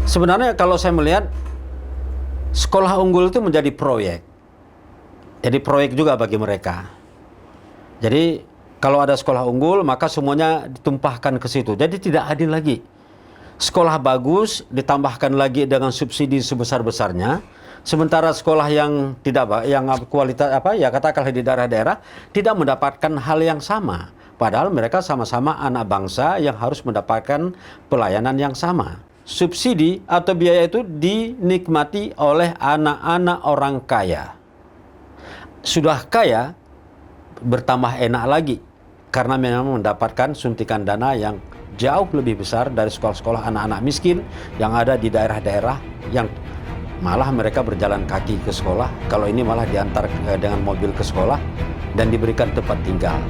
Sebenarnya kalau saya melihat sekolah unggul itu menjadi proyek. Jadi proyek juga bagi mereka. Jadi kalau ada sekolah unggul maka semuanya ditumpahkan ke situ. Jadi tidak adil lagi. Sekolah bagus ditambahkan lagi dengan subsidi sebesar-besarnya, sementara sekolah yang tidak yang kualitas ya katakanlah di daerah-daerah tidak mendapatkan hal yang sama. Padahal mereka sama-sama anak bangsa yang harus mendapatkan pelayanan yang sama. Subsidi atau biaya itu dinikmati oleh anak-anak orang kaya. Sudah kaya, bertambah enak lagi karena memang mendapatkan suntikan dana yang jauh lebih besar dari sekolah-sekolah anak-anak miskin yang ada di daerah-daerah yang malah mereka berjalan kaki ke sekolah. Kalau ini malah diantar dengan mobil ke sekolah dan diberikan tempat tinggal.